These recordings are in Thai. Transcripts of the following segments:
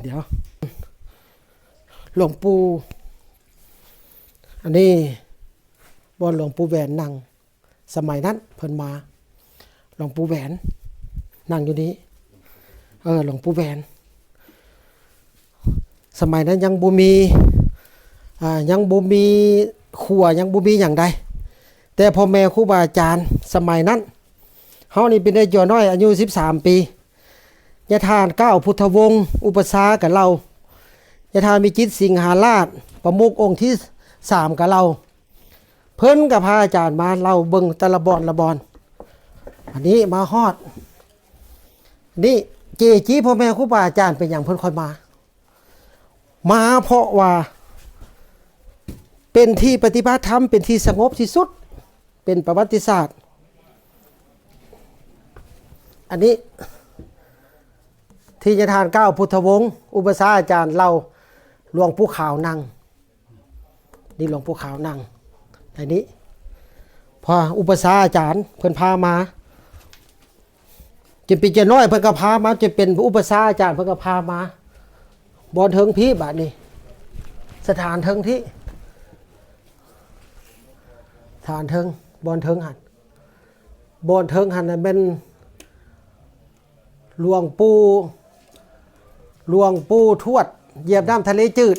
เดี๋ยวหลวงปู่อันนี้บอนหลวงปู่แหวนนั่งสมัยนั้นเพิ่นมาหลวงปู่แหวนนั่งอยู่นี้หลวงปู่แหวนสมัยนั้นยังบ่มีครัวยังบ่มีอย่างใดแต่พ่อแม่ครูบาอาจารย์สมัยนั้นเฮานี่เป็นได้ย่อน้อยอายุ13ปียะทาน9พุทธวงศ์อุปสากับเรายะทานมีจิตสิงหาราชประมุของค์ที่3กับเราเพิ่นกับพระอาจารย์มาเล่าเบิ่งแต่ละบอนอันนี้มาฮอดนี่เจจีพ่อแม่ครูบาอาจารย์เป็นอย่างเพิ่นค่อยมาเพราะว่าเป็นที่ปฏิบัติธรรมเป็นที่สงบที่สุดเป็นประวัติศาสตร์อันนี้ที่จะทาน9พุทธวงศ์อุปสาอาจารย์เราหลวงปู่ขาวนั่งนี่หลวงปู่ขาวนั่งอันนี้พออุปสาอาจารย์เพิ่นพามาจะเป็นจะน้อยเพิ่นก็พามาจะเป็นอุปสาอาจารย์เพิ่นก็พามาบอนเทิงพี่บัดนี้สถานเทิงที่ฐานเทิงบอนเทิงหันบอนเทิงหันน่ะเป็นหลวงปู่ทวดเหยียบน้ำทะเลจืด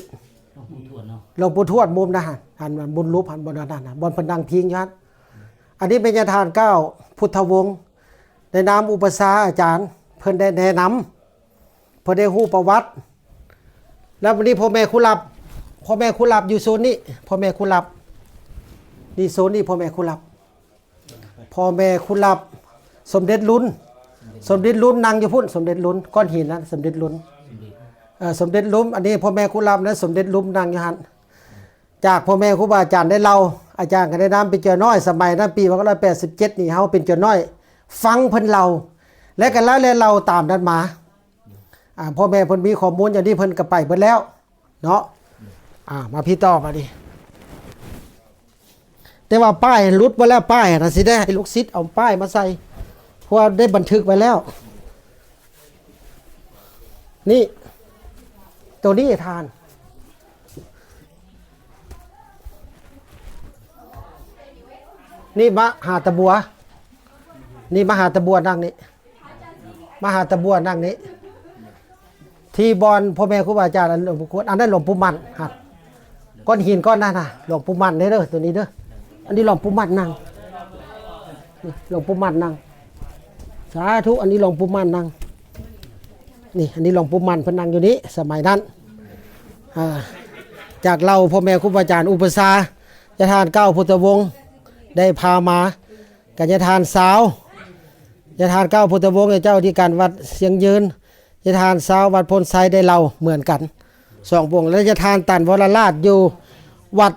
หลวงปู่ทวดมุมนะฮะหันบุญรูปหันบนนั้นนะบนพันดังทิ้งยัดอันนี้เป็นยาทาน9พุทธวงศ์ในนามอุปสาอาจารย์เพิ่นได้แนะนำเพิ่นได้ฮู้ประวัติแล้ววันนี้พ่อแม่ครูหลับอยู่โซนนี้พ่อแม่ครูหลับนี่โซนนี้พ่อแม่ครูหลับสมเด็จลุ้นนั่งอยู่พุ่นสมเด็จลุ้นก้อนหินนะสมเด็จลุ้นสมเด็จลุ้มอันนี้พ่อแม่ครูหลับนะสมเด็จลุ้มนั่งอยู่หันจากพ่อแม่ครูบาอาจารย์ได้เล่าอาจารย์ก็ได้นำเป็นเจ้าน้อยสมัยนั้นปี1987นี่เฮาเป็นเจ้าน้อยฟังเพิ่นเล่าและกันแล้วเราตามนั้นมาพ่อแม่เพิ่นมีข้อมูลอย่างนี้เพิ่นก็ไปเบิดแล้วเนาะมาพี่ต่อมาดิแต่ว่าป้ายหลุดไปแล้วป้ายนะสิได้ให้ลูกศิษย์เอาป้ายมาใส่เพราะว่าได้บันทึกไว้แล้วนี่ตัวนี้ทานนี่มหาตะบัวนี่มหาตะบัวนั่งนี่มหาตะบัวนั่งนี่ที่บอนพ่อแม่ครูบาอาจารย์อันนั้นหลวงปู่มันครับก้อนหินก้อนนั้นน่ะหลวงปู่มันเด้อตัวนี้เด้ออันนี้หลวงปู่มันนั่งนี่หลวงปู่มันนั่งสาธุอันนี้หลวงปู่มันนั่งนี่อันนี้หลวงปู่มันเพิ่นนั่งอยู่นี้สมัยนั้นจากเราพ่อแม่ครูบาอาจารย์อุปสาจะทาน9พุทธวงศ์ได้พามากัญญาทานสาวจะทาน9พุทธวงศ์เจ้าที่การวัดเสียงยืนจะทานสาววัดพลไซได้เราเหมือนกัน2วงแล้วจะทานตันวรราชอยู่วัด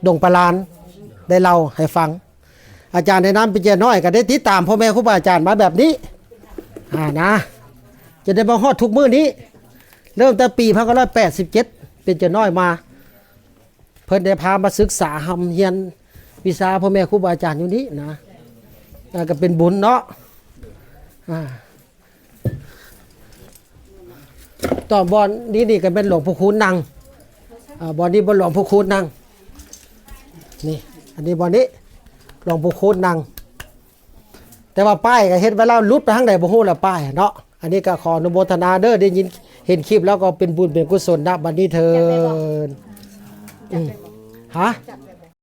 ดงปลานได้เล่าให้ฟังอาจารย์ในน้ำเป็นเจ้าน้อยก็ได้ติดตามพ่อแม่ครูบาอาจารย์มาแบบนี้นะจะได้มาฮอดทุกมื้อนี้เริ่มแต่ปี1987เป็นเจ้าน้อยมาเพิ่นได้พามาศึกษาหำเฮียนวิชาพ่อแม่ครูบาอาจารย์อยู่นี้นะก็เป็นบุญเนาะตอนบอนนี่ก็เป็นหลวงพ่อคูณนั่งบอนนี้บนหลวงพ่อคูณนั่งนี่อันนี้บอนนี้หลวงพ่อคูณนั่งแต่ว่าป้ายก็เฮ็ดไว้แล้วลุดไปทางใดบ่ฮู้ละป้ายเนาะอันนี้ก็ขออนุโมทนาเด้อได้ยินเห็นคลิปแล้วก็เป็นบุญเป็นกุศลนะบัดนี้เถิดฮะ